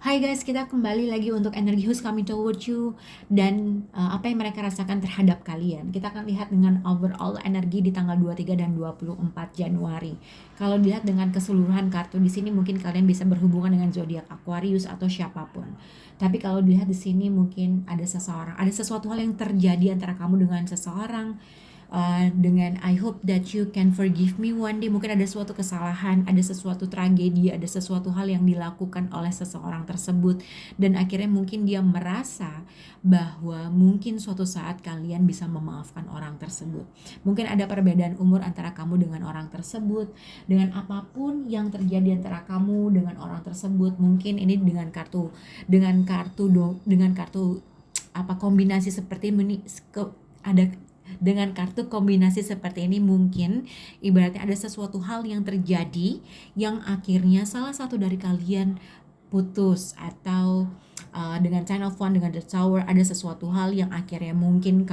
Hai guys, kita kembali lagi untuk energi who's coming toward you dan apa yang mereka rasakan terhadap kalian. Kita akan lihat dengan overall energi di tanggal 23 dan 24 Januari. Kalau dilihat dengan keseluruhan kartu di sini mungkin kalian bisa berhubungan dengan zodiak Aquarius atau siapapun. Tapi kalau dilihat di sini mungkin ada sesuatu hal yang terjadi antara kamu dengan seseorang. Dengan I hope that you can forgive me one day. Mungkin ada suatu kesalahan, ada sesuatu tragedi, ada sesuatu hal yang dilakukan oleh seseorang tersebut, dan akhirnya mungkin dia merasa bahwa mungkin suatu saat kalian bisa memaafkan orang tersebut. Mungkin ada perbedaan umur antara kamu dengan orang tersebut, dengan apapun yang terjadi antara kamu dengan orang tersebut. Mungkin ini dengan kartu apa kombinasi seperti ini ada dengan kartu kombinasi seperti ini, mungkin ibaratnya ada sesuatu hal yang terjadi yang akhirnya salah satu dari kalian putus, atau dengan Sign of One, dengan The Tower, ada sesuatu hal yang akhirnya mungkin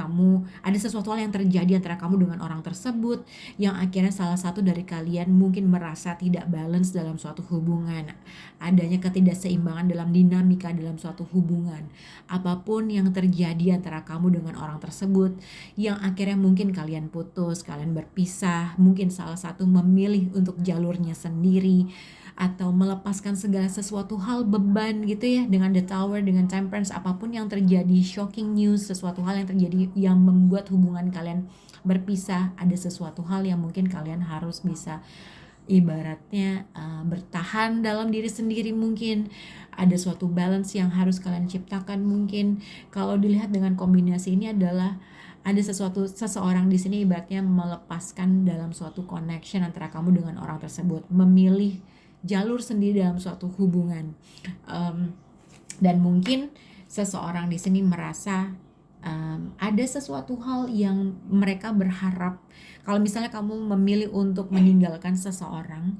ada sesuatu hal yang terjadi antara kamu dengan orang tersebut yang akhirnya salah satu dari kalian mungkin merasa tidak balance dalam suatu hubungan, adanya ketidakseimbangan dalam dinamika dalam suatu hubungan. Apapun yang terjadi antara kamu dengan orang tersebut yang akhirnya mungkin kalian putus, kalian berpisah, mungkin salah satu memilih untuk jalurnya sendiri atau melepaskan segala sesuatu hal beban gitu ya, dengan The Tower, dengan Temperance. Apapun yang terjadi, shocking news, sesuatu hal yang terjadi yang membuat hubungan kalian berpisah, ada sesuatu hal yang mungkin kalian harus bisa ibaratnya bertahan dalam diri sendiri. Mungkin ada suatu balance yang harus kalian ciptakan. Mungkin kalau dilihat dengan kombinasi ini adalah ada seseorang di sini ibaratnya melepaskan dalam suatu connection antara kamu dengan orang tersebut, memilih jalur sendiri dalam suatu hubungan. Dan mungkin seseorang di sini merasa ada sesuatu hal yang mereka berharap. Kalau misalnya kamu memilih untuk meninggalkan seseorang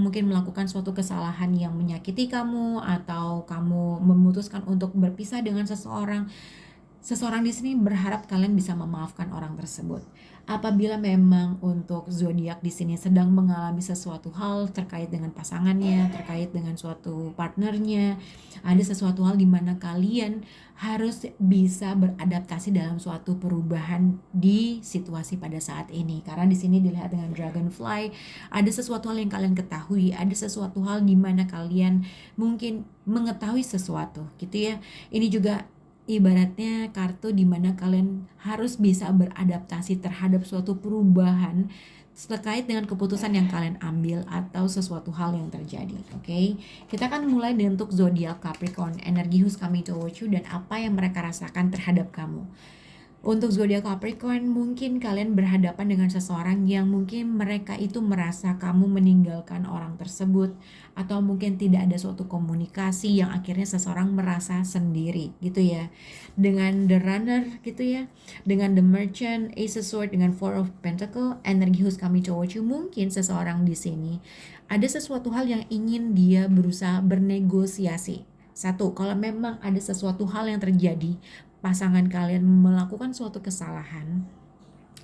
mungkin melakukan suatu kesalahan yang menyakiti kamu, atau kamu memutuskan untuk berpisah dengan seseorang di sini berharap kalian bisa memaafkan orang tersebut. Apabila memang untuk zodiak di sini sedang mengalami sesuatu hal terkait dengan pasangannya, terkait dengan suatu partnernya, ada sesuatu hal di mana kalian harus bisa beradaptasi dalam suatu perubahan di situasi pada saat ini. Karena di sini dilihat dengan dragonfly, ada sesuatu hal yang kalian ketahui, ada sesuatu hal di mana kalian mungkin mengetahui sesuatu gitu ya. Ini juga ibaratnya kartu di mana kalian harus bisa beradaptasi terhadap suatu perubahan terkait dengan keputusan yang kalian ambil atau sesuatu hal yang terjadi. Oke, kita akan mulai untuk zodiak Capricorn, energi who's coming towards you dan apa yang mereka rasakan terhadap kamu. Untuk zodiak Capricorn, mungkin kalian berhadapan dengan seseorang yang mungkin mereka itu merasa kamu meninggalkan orang tersebut, atau mungkin tidak ada suatu komunikasi yang akhirnya seseorang merasa sendiri gitu ya. Dengan The Runner gitu ya, dengan The Merchant, Ace of Swords, dengan Four of Pentacle, energi who's coming towards you, mungkin seseorang di sini ada sesuatu hal yang ingin dia berusaha bernegosiasi. Satu, kalau memang ada sesuatu hal yang terjadi, pasangan kalian melakukan suatu kesalahan,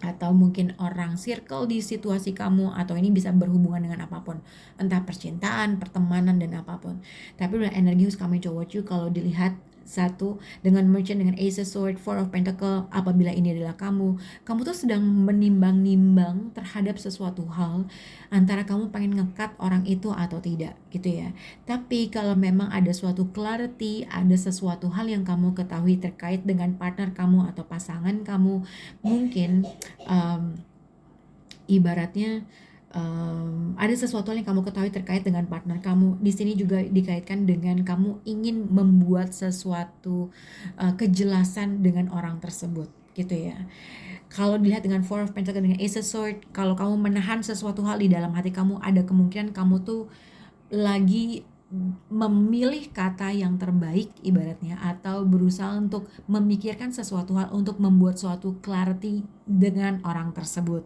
atau mungkin orang circle di situasi kamu, atau ini bisa berhubungan dengan apapun, entah percintaan, pertemanan, dan apapun. Tapi dengan energi who's coming towards you, kalau dilihat satu dengan Merchant, dengan Ace of Swords, Four of Pentacle, apabila ini adalah kamu tuh sedang menimbang-nimbang terhadap sesuatu hal, antara kamu pengen ngekat orang itu atau tidak gitu ya. Tapi kalau memang ada suatu clarity, ada sesuatu hal yang kamu ketahui terkait dengan partner kamu atau pasangan kamu, mungkin ibaratnya ada sesuatu yang kamu ketahui terkait dengan partner kamu. Di sini juga dikaitkan dengan kamu ingin membuat sesuatu kejelasan dengan orang tersebut gitu ya. Kalau dilihat dengan Four of Pentacles, dengan Ace of Swords, kalau kamu menahan sesuatu hal di dalam hati kamu, ada kemungkinan kamu tuh lagi memilih kata yang terbaik ibaratnya, atau berusaha untuk memikirkan sesuatu hal untuk membuat suatu clarity dengan orang tersebut.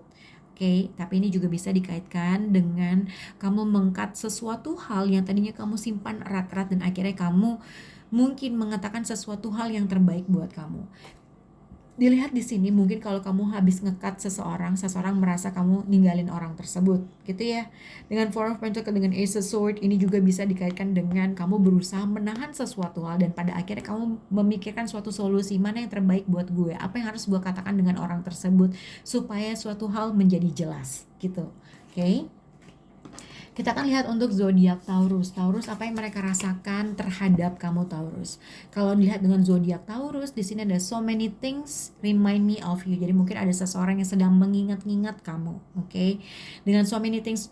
Oke, tapi ini juga bisa dikaitkan dengan kamu mengkat sesuatu hal yang tadinya kamu simpan erat-erat, dan akhirnya kamu mungkin mengatakan sesuatu hal yang terbaik buat kamu. Dilihat di sini mungkin kalau kamu habis ngekat seseorang, seseorang merasa kamu ninggalin orang tersebut, gitu ya. Dengan Four of Pentacles dengan Ace of Sword ini juga bisa dikaitkan dengan kamu berusaha menahan sesuatu hal dan pada akhirnya kamu memikirkan suatu solusi mana yang terbaik buat gue, apa yang harus gue katakan dengan orang tersebut supaya suatu hal menjadi jelas, gitu. Oke. Kita akan lihat untuk zodiak Taurus. Taurus, apa yang mereka rasakan terhadap kamu Taurus? Kalau dilihat dengan zodiak Taurus, di sini ada so many things remind me of you. Jadi mungkin ada seseorang yang sedang mengingat-ingat kamu, oke? Dengan so many things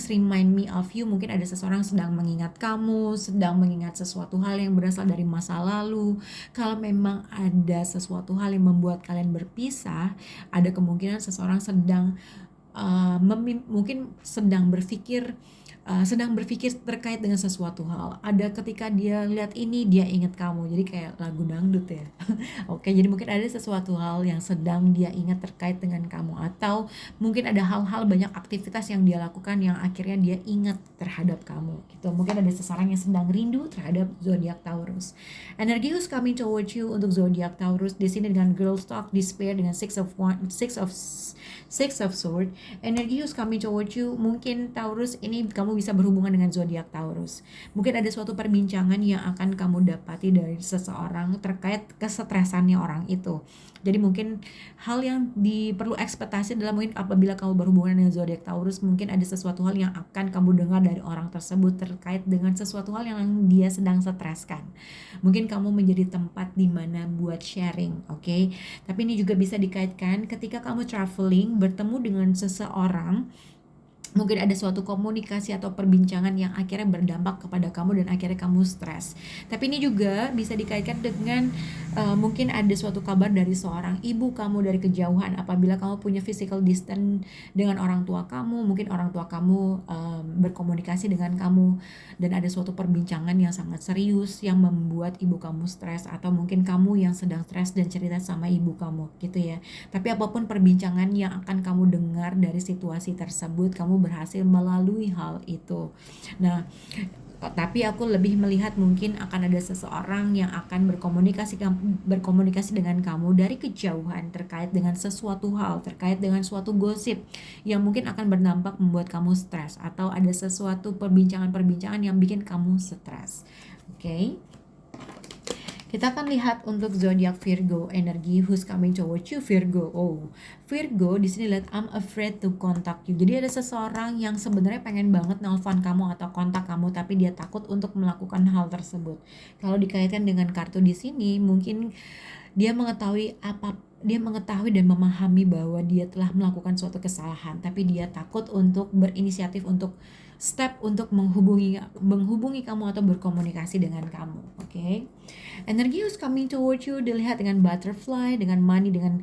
remind me of you, mungkin ada seseorang sedang mengingat kamu, sedang mengingat sesuatu hal yang berasal dari masa lalu. Kalau memang ada sesuatu hal yang membuat kalian berpisah, ada kemungkinan seseorang sedang mungkin sedang berpikir terkait dengan sesuatu hal. Ada ketika dia lihat ini dia ingat kamu, jadi kayak lagu dangdut ya. Oke, jadi mungkin ada sesuatu hal yang sedang dia ingat terkait dengan kamu, atau mungkin ada hal-hal banyak aktivitas yang dia lakukan yang akhirnya dia ingat terhadap kamu gitu. Mungkin ada seseorang yang sedang rindu terhadap zodiak Taurus. Energi who's coming towards you untuk zodiak Taurus di sini dengan girls talk, despair dengan six of sword. Energi who's coming towards you, mungkin Taurus ini kamu bisa berhubungan dengan zodiak Taurus. Mungkin ada suatu perbincangan yang akan kamu dapati dari seseorang terkait kesetresannya orang itu. Jadi mungkin hal yang perlu ekspektasi adalah mungkin apabila kamu berhubungan dengan zodiak Taurus, mungkin ada sesuatu hal yang akan kamu dengar dari orang tersebut terkait dengan sesuatu hal yang dia sedang streskan. Mungkin kamu menjadi tempat di mana buat sharing, oke? Tapi ini juga bisa dikaitkan ketika kamu traveling, bertemu dengan seseorang, mungkin ada suatu komunikasi atau perbincangan yang akhirnya berdampak kepada kamu dan akhirnya kamu stres. Tapi ini juga bisa dikaitkan dengan mungkin ada suatu kabar dari seorang ibu kamu dari kejauhan. Apabila kamu punya physical distance dengan orang tua kamu, mungkin orang tua kamu berkomunikasi dengan kamu dan ada suatu perbincangan yang sangat serius yang membuat ibu kamu stres, atau mungkin kamu yang sedang stres dan cerita sama ibu kamu gitu ya. Tapi apapun perbincangan yang akan kamu dengar dari situasi tersebut, kamu berhasil melalui hal itu. Nah, tapi aku lebih melihat mungkin akan ada seseorang yang akan berkomunikasi dengan kamu dari kejauhan terkait dengan sesuatu hal, terkait dengan suatu gosip yang mungkin akan berdampak membuat kamu stres, atau ada sesuatu perbincangan-perbincangan yang bikin kamu stres. Oke. Kita akan lihat untuk zodiak Virgo, energi who's coming towards you Virgo. Virgo di sini lihat I'm afraid to contact you. Jadi ada seseorang yang sebenarnya pengen banget nelpon kamu atau kontak kamu, tapi dia takut untuk melakukan hal tersebut. Kalau dikaitkan dengan kartu di sini, mungkin dia mengetahui dan memahami bahwa dia telah melakukan suatu kesalahan, tapi dia takut untuk berinisiatif untuk step untuk menghubungi kamu atau berkomunikasi dengan kamu. Oke. Energi who's coming towards you dilihat dengan butterfly, dengan money, dengan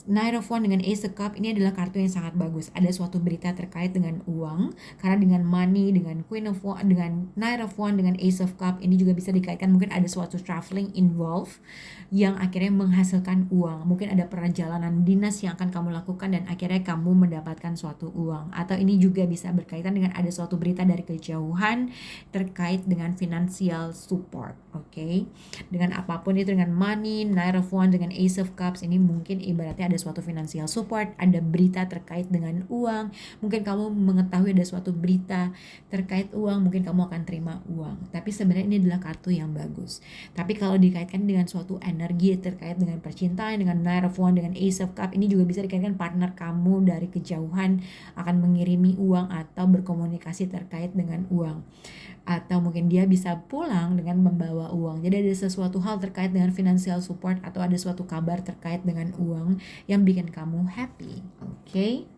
Knight of Wands dengan Ace of Cups. Ini adalah kartu yang sangat bagus. Ada suatu berita terkait dengan uang, karena dengan money, dengan Queen of Wands, dengan Knight of Wands, dengan Ace of Cups ini juga bisa dikaitkan mungkin ada suatu traveling involved yang akhirnya menghasilkan uang. Mungkin ada perjalanan dinas yang akan kamu lakukan dan akhirnya kamu mendapatkan suatu uang. Atau ini juga bisa berkaitan dengan ada suatu berita dari kejauhan terkait dengan financial support. Oke. Dengan apapun itu, dengan money, Knight of Wands, dengan Ace of Cups, ini mungkin ibaratnya ada suatu financial support, ada berita terkait dengan uang. Mungkin kamu mengetahui ada suatu berita terkait uang, mungkin kamu akan terima uang. Tapi sebenarnya ini adalah kartu yang bagus. Tapi kalau dikaitkan dengan suatu energi terkait dengan percintaan, dengan Knight of Wands, dengan Ace of Cups, ini juga bisa dikaitkan partner kamu dari kejauhan akan mengirimi uang atau berkomunikasi terkait dengan uang. Atau mungkin dia bisa pulang dengan membawa uang. Jadi ada sesuatu hal terkait dengan financial support atau ada suatu kabar terkait dengan uang yang bikin kamu happy. Oke.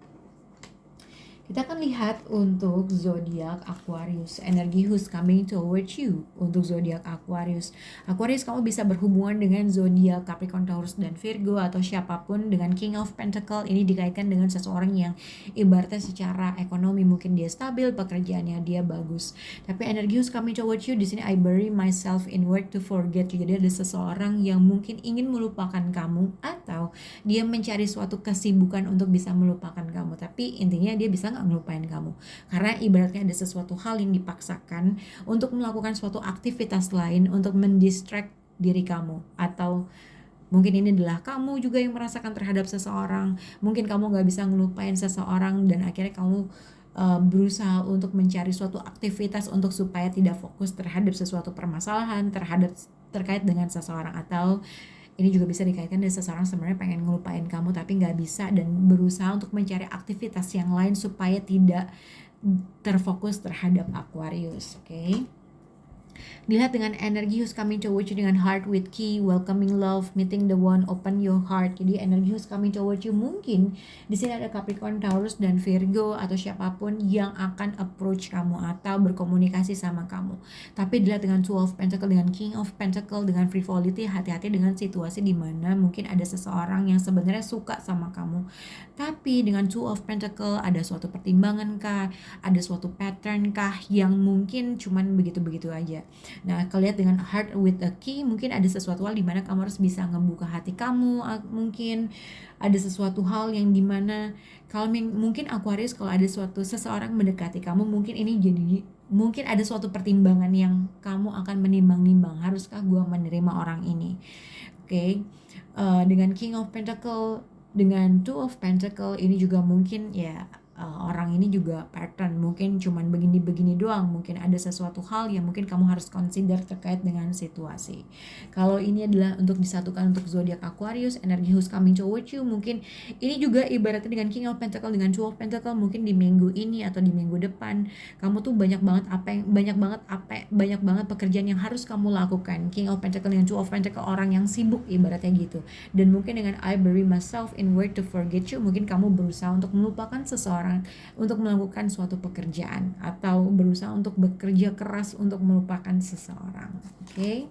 Kita akan lihat untuk zodiak Aquarius, energi who's coming towards you untuk zodiak Aquarius. Aquarius, kamu bisa berhubungan dengan zodiak Capricorn, Taurus, dan Virgo atau siapapun dengan King of Pentacles. Ini dikaitkan dengan seseorang yang ibaratnya secara ekonomi mungkin dia stabil, pekerjaannya dia bagus. Tapi energi who's coming towards you di sini I bury myself in work to forget you. Jadi ada seseorang yang mungkin ingin melupakan kamu atau dia mencari suatu kesibukan untuk bisa melupakan kamu. Tapi intinya dia bisa ngelupain kamu, karena ibaratnya ada sesuatu hal yang dipaksakan untuk melakukan suatu aktivitas lain untuk mendistract diri kamu, atau Mungkin ini adalah kamu juga yang merasakan terhadap seseorang. Mungkin kamu gak bisa ngelupain seseorang dan akhirnya kamu berusaha untuk mencari suatu aktivitas untuk supaya tidak fokus terhadap sesuatu permasalahan terkait dengan seseorang. Atau ini juga bisa dikaitkan dengan seseorang sebenarnya pengen ngelupain kamu tapi nggak bisa dan berusaha untuk mencari aktivitas yang lain supaya tidak terfokus terhadap Aquarius. Oke. Dilihat dengan energi who's coming towards you dengan heart with key, welcoming love, meeting the one, open your heart. Jadi energi who's coming towards you, mungkin di sini ada Capricorn, Taurus dan Virgo atau siapapun yang akan approach kamu atau berkomunikasi sama kamu. Tapi dilihat dengan Two of Pentacle dengan King of Pentacle dengan frivolity, hati-hati dengan situasi di mana mungkin ada seseorang yang sebenarnya suka sama kamu. Tapi dengan Two of Pentacle ada suatu pertimbangan kah, ada suatu pattern kah yang mungkin cuman begitu-begitu aja. Nah, kalau lihat dengan heart with a key, mungkin ada sesuatu hal di mana kamu harus bisa ngebuka hati kamu. Mungkin ada sesuatu hal yang dimana kalau mungkin Aquarius, kalau ada seseorang mendekati kamu, mungkin ini jadi mungkin ada suatu pertimbangan yang kamu akan menimbang-nimbang, haruskah gue menerima orang ini. Oke. Dengan King of Pentacle dengan Two of Pentacle ini juga mungkin ya orang ini juga pattern, mungkin cuman begini-begini doang, mungkin ada sesuatu hal yang mungkin kamu harus consider terkait dengan situasi. Kalau ini adalah untuk disatukan untuk zodiak Aquarius, energi who's coming towards you, mungkin ini juga ibaratnya dengan King of Pentacle dengan Two of Pentacle, mungkin di minggu ini atau di minggu depan kamu tuh banyak banget pekerjaan yang harus kamu lakukan. King of Pentacle dengan Two of Pentacle, orang yang sibuk ibaratnya gitu. Dan mungkin dengan I bury myself in work to forget you, mungkin kamu berusaha untuk melupakan seseorang untuk melakukan suatu pekerjaan atau berusaha untuk bekerja keras untuk melupakan seseorang. Oke.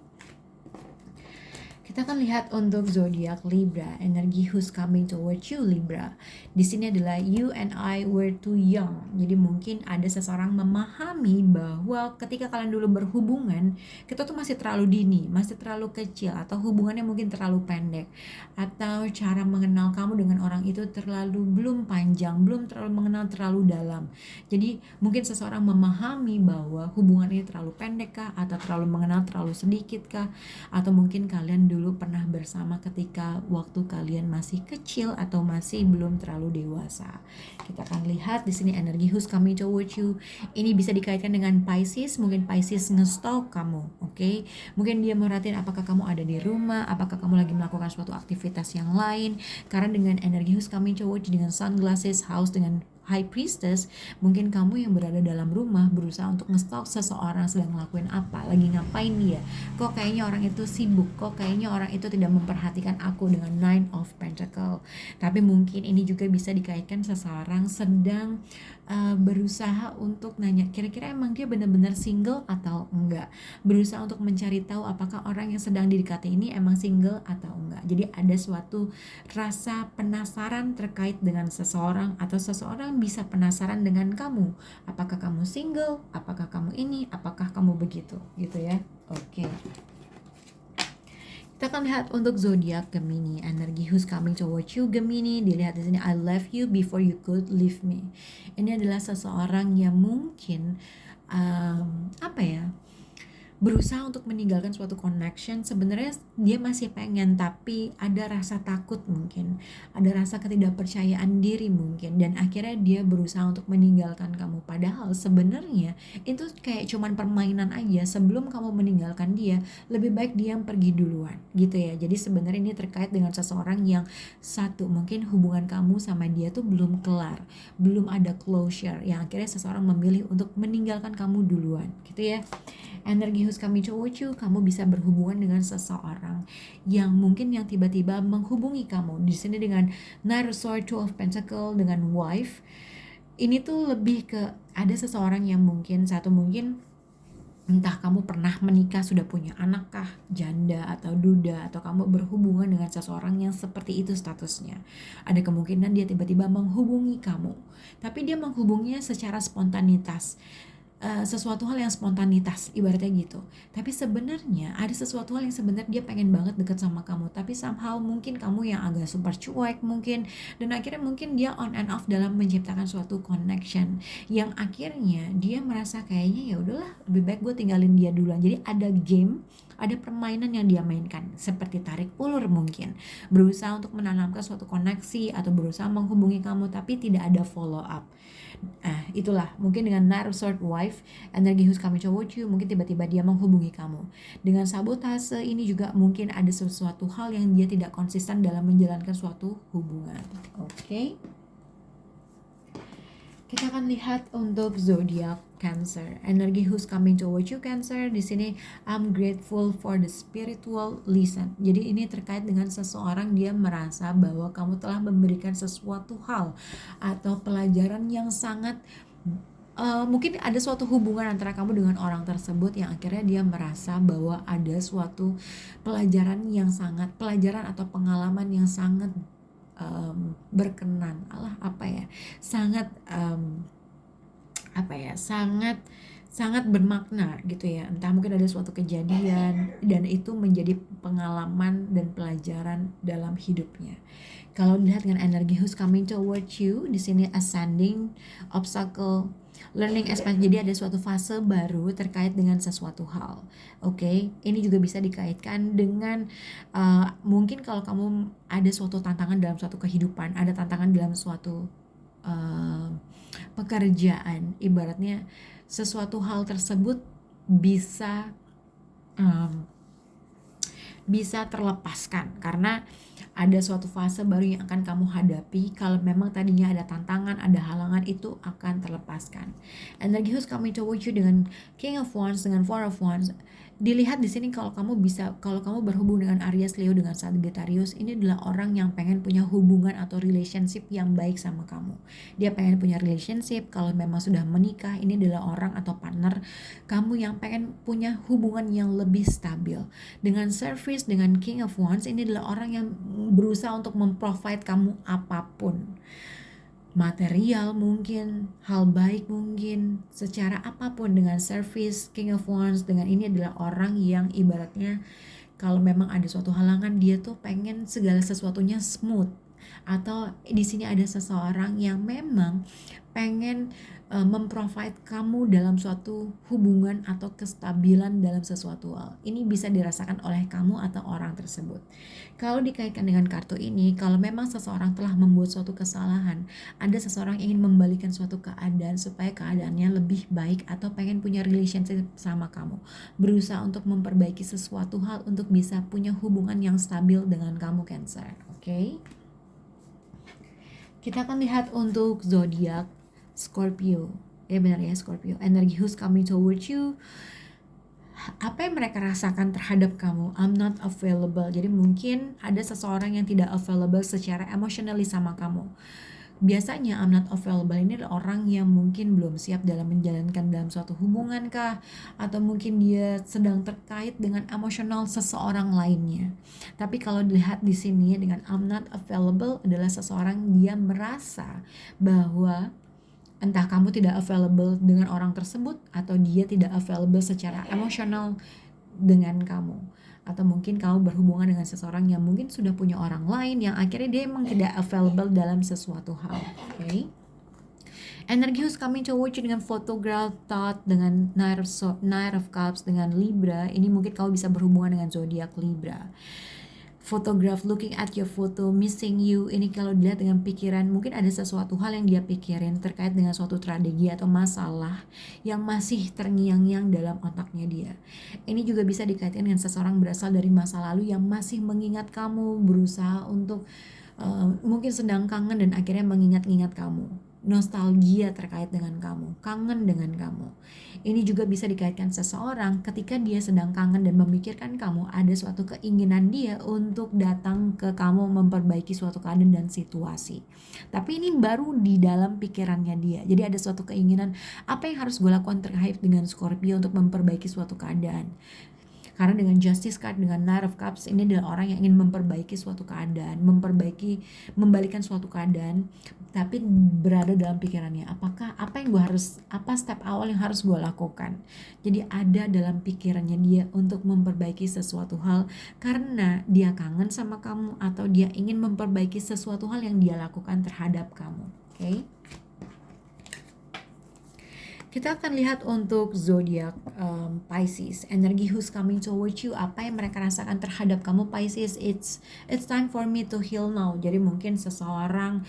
Kita akan lihat untuk zodiak Libra, energi who's coming towards you Libra. Di sini adalah you and I were too young. Jadi mungkin ada seseorang memahami bahwa ketika kalian dulu berhubungan, kita tuh masih terlalu dini, masih terlalu kecil, atau hubungannya mungkin terlalu pendek, atau cara mengenal kamu dengan orang itu belum panjang, belum terlalu mengenal terlalu dalam. Jadi mungkin seseorang memahami bahwa hubungan ini terlalu pendek kah, atau terlalu mengenal terlalu sedikit kah, atau mungkin kalian dulu pernah bersama ketika waktu kalian masih kecil atau masih belum terlalu dewasa. Kita akan lihat di sini energi who's coming towards you. Ini bisa dikaitkan dengan Pisces, mungkin Pisces nge-stalk kamu, oke? Mungkin dia merhatiin apakah kamu ada di rumah, apakah kamu lagi melakukan suatu aktivitas yang lain. Karena dengan energi who's coming towards you dengan sunglasses house dengan High Priestess, mungkin kamu yang berada dalam rumah berusaha untuk nge-stalk seseorang sedang ngelakuin apa, lagi ngapain dia. Kok kayaknya orang itu sibuk, kok kayaknya orang itu tidak memperhatikan aku dengan Nine of Pentacle. Tapi mungkin ini juga bisa dikaitkan seseorang sedang berusaha untuk nanya kira-kira emang dia benar-benar single atau enggak. Berusaha untuk mencari tahu apakah orang yang sedang didekati ini emang single atau enggak. Jadi ada suatu rasa penasaran terkait dengan seseorang, atau seseorang bisa penasaran dengan kamu. Apakah kamu single? Apakah kamu ini? Apakah kamu begitu? Gitu ya. Oke. Kita akan lihat untuk zodiak Gemini, energi who's coming towards you Gemini. Dilihat di sini, I left you before you could leave me. Ini adalah seseorang yang mungkin berusaha untuk meninggalkan suatu connection. Sebenarnya dia masih pengen, tapi ada rasa takut mungkin, ada rasa ketidakpercayaan diri mungkin, dan akhirnya dia berusaha untuk meninggalkan kamu. Padahal sebenarnya itu kayak cuman permainan aja. Sebelum kamu meninggalkan dia, lebih baik dia yang pergi duluan gitu ya. Jadi sebenarnya ini terkait dengan seseorang yang satu, mungkin hubungan kamu sama dia tuh belum kelar, belum ada closure, yang akhirnya seseorang memilih untuk meninggalkan kamu duluan gitu ya. Energi who's coming towards you, kamu bisa berhubungan dengan seseorang yang mungkin yang tiba-tiba menghubungi kamu. Di sini dengan Knight of Swords, Two of Pentacle dengan wife. Ini tuh lebih ke ada seseorang yang mungkin entah kamu pernah menikah, sudah punya anak kah, janda atau duda, atau kamu berhubungan dengan seseorang yang seperti itu statusnya. Ada kemungkinan dia tiba-tiba menghubungi kamu, tapi dia menghubunginya secara spontanitas. Sesuatu hal yang spontanitas ibaratnya gitu. Tapi sebenarnya ada sesuatu hal yang sebenarnya dia pengen banget deket sama kamu, tapi somehow mungkin kamu yang agak super cuek mungkin, dan akhirnya mungkin dia on and off dalam menciptakan suatu connection yang akhirnya dia merasa kayaknya ya udahlah lebih baik gue tinggalin dia duluan. Jadi ada game ada permainan yang dia mainkan seperti tarik ulur mungkin, berusaha untuk menanamkan suatu koneksi atau berusaha menghubungi kamu tapi tidak ada follow up. Itulah mungkin dengan Knight of Swords wife, energi who's coming toward you, mungkin tiba-tiba dia menghubungi kamu. Dengan sabotase ini juga mungkin ada sesuatu hal yang dia tidak konsisten dalam menjalankan suatu hubungan. Oke. Kita akan lihat untuk zodiak Cancer. Energi who's coming towards you Cancer. Di sini I'm grateful for the spiritual lesson. Jadi ini terkait dengan seseorang, dia merasa bahwa kamu telah memberikan sesuatu hal atau pelajaran yang sangat mungkin ada suatu hubungan antara kamu dengan orang tersebut yang akhirnya dia merasa bahwa ada suatu pelajaran atau pengalaman yang sangat berkenan, sangat bermakna gitu ya. Entah mungkin ada suatu kejadian dan itu menjadi pengalaman dan pelajaran dalam hidupnya. Kalau dilihat dengan energi who's coming towards you, di sini ascending, obstacle, learning expansion. Jadi ada suatu fase baru terkait dengan sesuatu hal. Oke, ini juga bisa dikaitkan dengan mungkin kalau kamu ada suatu tantangan dalam suatu kehidupan, ada tantangan dalam suatu pekerjaan, ibaratnya sesuatu hal tersebut bisa terlepaskan karena ada suatu fase baru yang akan kamu hadapi. Kalau memang tadinya ada tantangan, ada halangan, itu akan terlepaskan. Energi who's coming towards you dengan King of Wands, dengan Four of Wands. Dilihat di sini kalau kamu berhubung dengan Aries, Leo, dengan Sagittarius, ini adalah orang yang pengen punya hubungan atau relationship yang baik sama kamu. Dia pengen punya relationship. Kalau memang sudah menikah, ini adalah orang atau partner kamu yang pengen punya hubungan yang lebih stabil. Dengan service, dengan King of Wands, ini adalah orang yang berusaha untuk memprovide kamu apapun, material mungkin, hal baik mungkin, secara apapun. Dengan service, King of Wands, dengan ini adalah orang yang ibaratnya kalau memang ada suatu halangan, dia tuh pengen segala sesuatunya smooth. Atau di sini ada seseorang yang memang pengen memprovide kamu dalam suatu hubungan atau kestabilan dalam sesuatu hal. Ini bisa dirasakan oleh kamu atau orang tersebut. Kalau dikaitkan dengan kartu ini, kalau memang seseorang telah membuat suatu kesalahan, ada seseorang ingin membalikan suatu keadaan supaya keadaannya lebih baik atau pengen punya relationship sama kamu, berusaha untuk memperbaiki sesuatu hal untuk bisa punya hubungan yang stabil dengan kamu Cancer. Oke. Kita akan lihat untuk zodiak Scorpio. Benar ya, Scorpio. Energi who's coming towards you. Apa yang mereka rasakan terhadap kamu? I'm not available. Jadi mungkin ada seseorang yang tidak available secara emotionally sama kamu. Biasanya I'm not available ini adalah orang yang mungkin belum siap dalam menjalankan dalam suatu hubungan kah, atau mungkin dia sedang terkait dengan emosional seseorang lainnya. Tapi kalau dilihat di sini dengan I'm not available adalah seseorang dia merasa bahwa entah kamu tidak available dengan orang tersebut atau dia tidak available secara emosional dengan kamu, atau mungkin kamu berhubungan dengan seseorang yang mungkin sudah punya orang lain yang akhirnya dia memang tidak available dalam sesuatu hal. Oke. Energi who's coming towards you dengan photograph, thought, dengan Knight of Cups, dengan Libra. Ini mungkin kamu bisa berhubungan dengan zodiak Libra. Photograph, looking at your photo, missing you. Ini kalau dilihat dengan pikiran, mungkin ada sesuatu hal yang dia pikirin terkait dengan suatu tragedi atau masalah yang masih terngiang-ngiang dalam otaknya dia. Ini juga bisa dikaitkan dengan seseorang berasal dari masa lalu yang masih mengingat kamu, berusaha untuk mungkin sedang kangen dan akhirnya mengingat-ingat kamu. Nostalgia terkait dengan kamu, kangen dengan kamu. Ini juga bisa dikaitkan seseorang ketika dia sedang kangen dan memikirkan kamu, ada suatu keinginan dia untuk datang ke kamu memperbaiki suatu keadaan dan situasi. Tapi ini baru di dalam pikirannya dia. Jadi ada suatu keinginan, apa yang harus gue lakukan terkait dengan Scorpio untuk memperbaiki suatu keadaan. Karena dengan Justice card, dengan Knight of Cups, ini adalah orang yang ingin memperbaiki suatu keadaan, membalikan suatu keadaan, tapi berada dalam pikirannya, apa step awal yang harus gue lakukan. Jadi ada dalam pikirannya dia untuk memperbaiki sesuatu hal karena dia kangen sama kamu atau dia ingin memperbaiki sesuatu hal yang dia lakukan terhadap kamu. Oke. Kita akan lihat untuk zodiak Pisces, energi who's coming towards you, apa yang mereka rasakan terhadap kamu Pisces. It's time for me to heal now. Jadi mungkin seseorang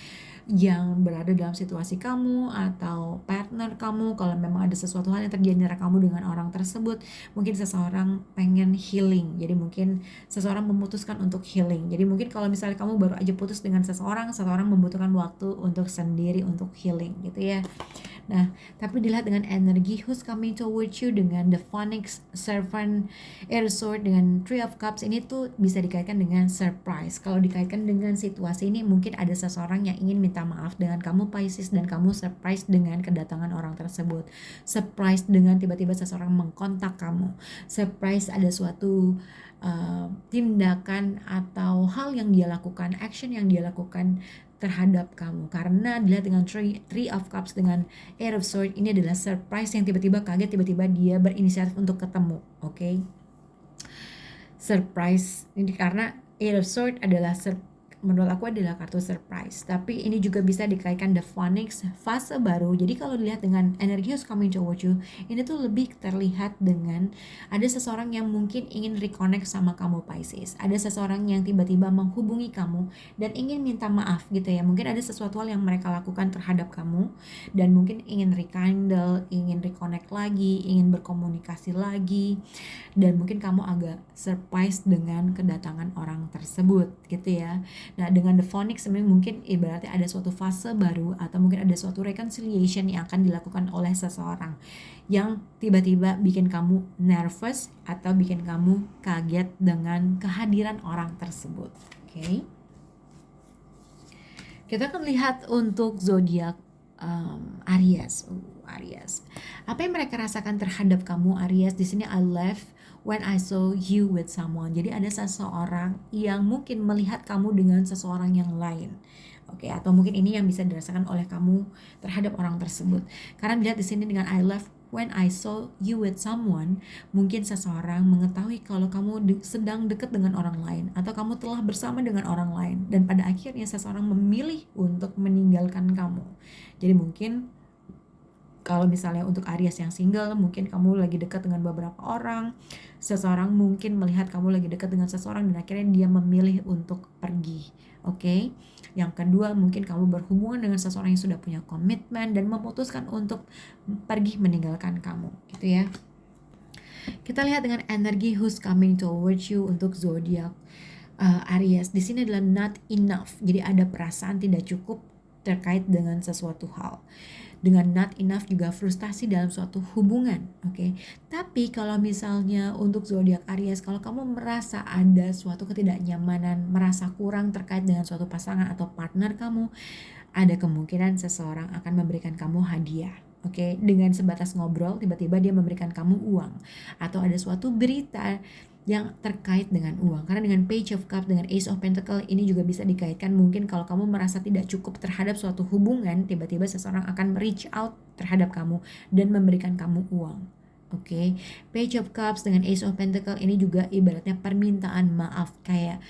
yang berada dalam situasi kamu atau partner kamu, kalau memang ada sesuatu hal yang terjadi antara kamu dengan orang tersebut, mungkin seseorang pengen healing. Jadi mungkin seseorang memutuskan untuk healing. Jadi mungkin kalau misalnya kamu baru aja putus dengan seseorang membutuhkan waktu untuk sendiri untuk healing gitu ya. Nah, tapi dilihat dengan energi who's coming towards you dengan the Phoenix, Serpent, Air Sword dengan Three of Cups, ini tuh bisa dikaitkan dengan surprise. Kalau dikaitkan dengan situasi ini, mungkin ada seseorang yang ingin minta maaf dengan kamu Pisces dan kamu surprise dengan kedatangan orang tersebut. Surprise dengan tiba-tiba seseorang mengkontak kamu. Surprise ada suatu tindakan atau hal yang dia lakukan, action yang dia lakukan terhadap kamu. Karena dilihat dengan Three of Cups dengan Air of Swords, ini adalah surprise yang tiba-tiba kaget, tiba-tiba dia berinisiatif untuk ketemu. Oke. Surprise ini karena Air of Swords adalah menurut aku adalah kartu surprise. Tapi ini juga bisa dikaitkan the Phoenix, fase baru. Jadi kalau dilihat dengan energi who's coming towards you, ini tuh lebih terlihat dengan ada seseorang yang mungkin ingin reconnect sama kamu Pisces. Ada seseorang yang tiba-tiba menghubungi kamu dan ingin minta maaf gitu ya. Mungkin ada sesuatu hal yang mereka lakukan terhadap kamu dan mungkin ingin rekindle, ingin reconnect lagi, ingin berkomunikasi lagi. Dan mungkin kamu agak surprise dengan kedatangan orang tersebut gitu ya. Nah, dengan the Phoenix sebenarnya mungkin ibaratnya ada suatu fase baru atau mungkin ada suatu reconciliation yang akan dilakukan oleh seseorang yang tiba-tiba bikin kamu nervous atau bikin kamu kaget dengan kehadiran orang tersebut. Oke. Kita akan lihat untuk zodiak Aries. Aries. Apa yang mereka rasakan terhadap kamu Aries? Di sini I left when I saw you with someone. Jadi ada seseorang yang mungkin melihat kamu dengan seseorang yang lain. Oke, atau mungkin ini yang bisa dirasakan oleh kamu terhadap orang tersebut. Karena dilihat di sini dengan I left when I saw you with someone, mungkin seseorang mengetahui kalau kamu sedang dekat dengan orang lain atau kamu telah bersama dengan orang lain dan pada akhirnya seseorang memilih untuk meninggalkan kamu. Jadi mungkin kalau misalnya untuk Aries yang single, mungkin kamu lagi dekat dengan beberapa orang, seseorang mungkin melihat kamu lagi dekat dengan seseorang dan akhirnya dia memilih untuk pergi. Oke. Yang kedua, mungkin kamu berhubungan dengan seseorang yang sudah punya komitmen dan memutuskan untuk pergi meninggalkan kamu, gitu ya. Kita lihat dengan energi who's coming towards you untuk zodiak Aries. Di sini adalah not enough. Jadi ada perasaan tidak cukup terkait dengan sesuatu hal. Dengan not enough juga frustasi dalam suatu hubungan, oke. Tapi kalau misalnya untuk zodiak Aries, kalau kamu merasa ada suatu ketidaknyamanan, merasa kurang terkait dengan suatu pasangan atau partner kamu, ada kemungkinan seseorang akan memberikan kamu hadiah. Oke, dengan sebatas ngobrol tiba-tiba dia memberikan kamu uang atau ada suatu berita yang terkait dengan uang. Karena dengan Page of Cups dengan Ace of Pentacles ini juga bisa dikaitkan mungkin kalau kamu merasa tidak cukup terhadap suatu hubungan, tiba-tiba seseorang akan reach out terhadap kamu dan memberikan kamu uang. Oke. Page of Cups dengan Ace of Pentacles ini juga ibaratnya permintaan maaf, kayak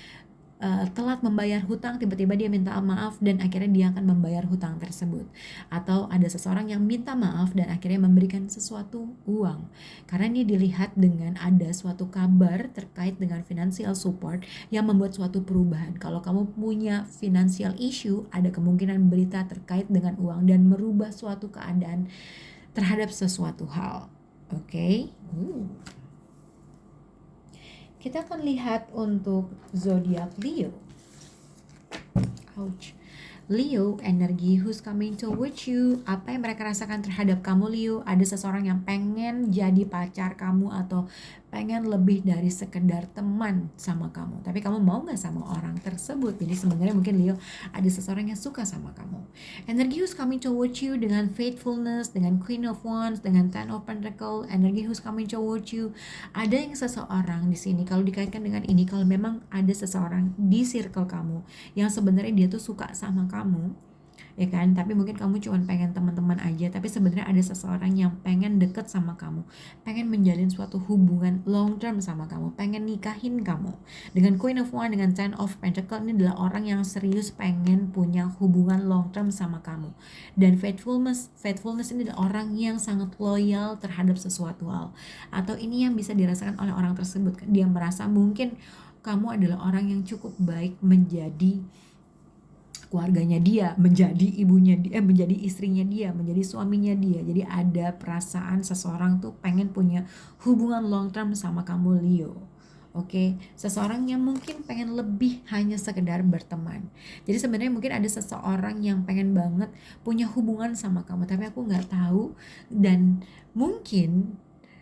telat membayar hutang, tiba-tiba dia minta maaf dan akhirnya dia akan membayar hutang tersebut. Atau ada seseorang yang minta maaf dan akhirnya memberikan sesuatu uang. Karena ini dilihat dengan ada suatu kabar terkait dengan financial support yang membuat suatu perubahan. Kalau kamu punya financial issue, ada kemungkinan berita terkait dengan uang dan merubah suatu keadaan terhadap sesuatu hal. Oke. Kita akan lihat untuk zodiak Leo. Ouch. Leo, energi who's coming towards you. Apa yang mereka rasakan terhadap kamu Leo? Ada seseorang yang pengen jadi pacar kamu atau pengen lebih dari sekedar teman sama kamu. Tapi kamu mau gak sama orang tersebut? Jadi sebenarnya mungkin Leo ada seseorang yang suka sama kamu. Energi who's coming towards you dengan faithfulness, dengan Queen of Wands, dengan Ten of Pentacles. Energi who's coming towards you. Ada yang seseorang di sini kalau dikaitkan dengan ini, kalau memang ada seseorang di circle kamu yang sebenarnya dia tuh suka sama kamu, ya kan? Tapi mungkin kamu cuma pengen teman-teman aja, tapi sebenarnya ada seseorang yang pengen deket sama kamu, pengen menjalin suatu hubungan long term sama kamu, pengen nikahin kamu. Dengan Queen of Wands, dengan Ten of Pentacles, ini adalah orang yang serius pengen punya hubungan long term sama kamu. Dan faithfulness ini adalah orang yang sangat loyal terhadap sesuatu hal. Atau ini yang bisa dirasakan oleh orang tersebut, dia merasa mungkin kamu adalah orang yang cukup baik menjadi keluarganya dia, menjadi ibunya dia, menjadi istrinya dia, menjadi suaminya dia. Jadi ada perasaan seseorang tuh pengen punya hubungan long term sama kamu, Leo. Oke, seseorang yang mungkin pengen lebih hanya sekedar berteman. Jadi sebenarnya mungkin ada seseorang yang pengen banget punya hubungan sama kamu, tapi aku nggak tahu, dan mungkin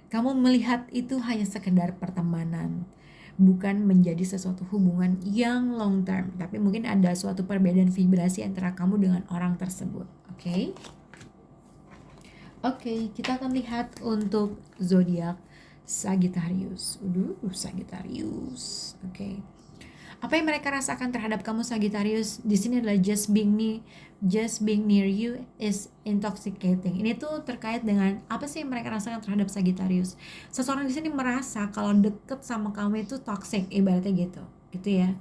kamu melihat itu hanya sekedar pertemanan, bukan menjadi sesuatu hubungan yang long term, tapi mungkin ada suatu perbedaan vibrasi antara kamu dengan orang tersebut. Oke, kita akan lihat untuk zodiak Sagittarius. Sagittarius. Apa yang mereka rasakan terhadap kamu, Sagittarius? Di sini adalah just being near you is intoxicating. Ini tuh terkait dengan apa sih yang mereka rasakan terhadap Sagittarius. Seseorang di sini merasa kalau deket sama kamu itu toxic, ibaratnya gitu ya.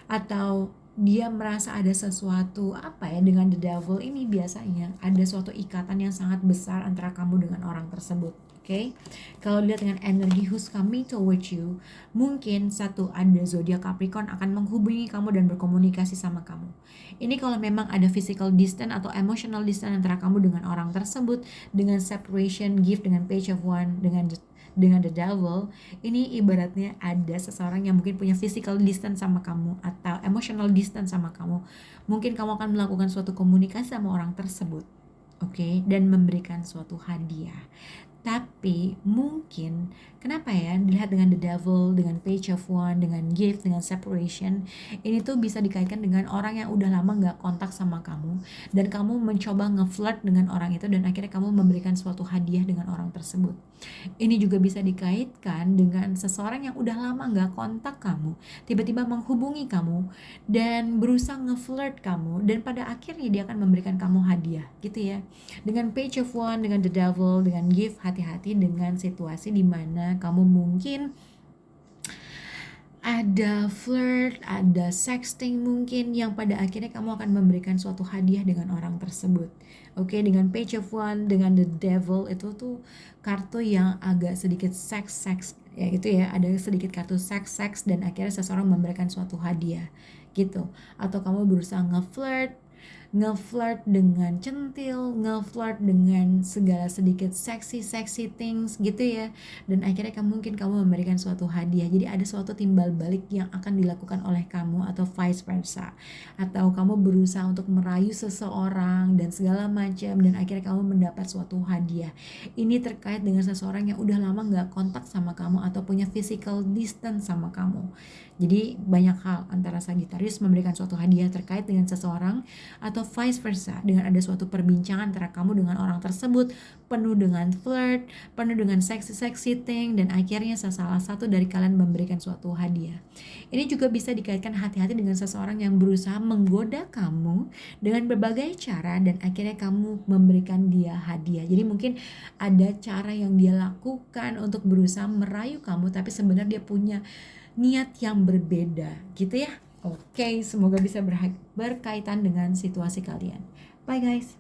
Atau dia merasa ada sesuatu dengan the devil ini, biasanya ada suatu ikatan yang sangat besar antara kamu dengan orang tersebut. Kalau dilihat dengan energi who's coming towards you, mungkin ada zodiak Capricorn akan menghubungi kamu dan berkomunikasi sama kamu. Ini kalau memang ada physical distance atau emotional distance antara kamu dengan orang tersebut, dengan separation gift, dengan page of wands, dengan the devil, ini ibaratnya ada seseorang yang mungkin punya physical distance sama kamu atau emotional distance sama kamu. Mungkin kamu akan melakukan suatu komunikasi sama orang tersebut, dan memberikan suatu hadiah. Tapi mungkin kenapa ya dilihat dengan the devil, dengan page of wands, dengan gift, dengan separation, ini tuh bisa dikaitkan dengan orang yang udah lama gak kontak sama kamu, dan kamu mencoba nge-flirt dengan orang itu, dan akhirnya kamu memberikan suatu hadiah dengan orang tersebut. Ini juga bisa dikaitkan dengan seseorang yang udah lama gak kontak kamu, tiba-tiba menghubungi kamu dan berusaha nge-flirt kamu, dan pada akhirnya dia akan memberikan kamu hadiah gitu ya. Dengan page of wands, dengan the devil, dengan gift, hati-hati dengan situasi di mana kamu mungkin ada flirt, ada sexting mungkin, yang pada akhirnya kamu akan memberikan suatu hadiah dengan orang tersebut. Dengan page of wands, dengan the devil, itu tuh kartu yang agak sedikit seks ya gitu ya, ada sedikit kartu seks dan akhirnya seseorang memberikan suatu hadiah gitu. Atau kamu berusaha nge-flirt dengan centil, nge-flirt dengan segala sedikit sexy things gitu ya, dan akhirnya mungkin kamu memberikan suatu hadiah. Jadi ada suatu timbal balik yang akan dilakukan oleh kamu atau vice versa, atau kamu berusaha untuk merayu seseorang dan segala macam, dan akhirnya kamu mendapat suatu hadiah. Ini terkait dengan seseorang yang udah lama gak kontak sama kamu atau punya physical distance sama kamu. Jadi banyak hal antara Sagittarius memberikan suatu hadiah terkait dengan seseorang, atau vice versa, dengan ada suatu perbincangan antara kamu dengan orang tersebut penuh dengan flirt, penuh dengan sexy thing, dan akhirnya salah satu dari kalian memberikan suatu hadiah. Ini juga bisa dikaitkan hati-hati dengan seseorang yang berusaha menggoda kamu dengan berbagai cara, dan akhirnya kamu memberikan dia hadiah. Jadi mungkin ada cara yang dia lakukan untuk berusaha merayu kamu, tapi sebenarnya dia punya niat yang berbeda gitu ya. Semoga bisa berkaitan dengan situasi kalian. Bye guys.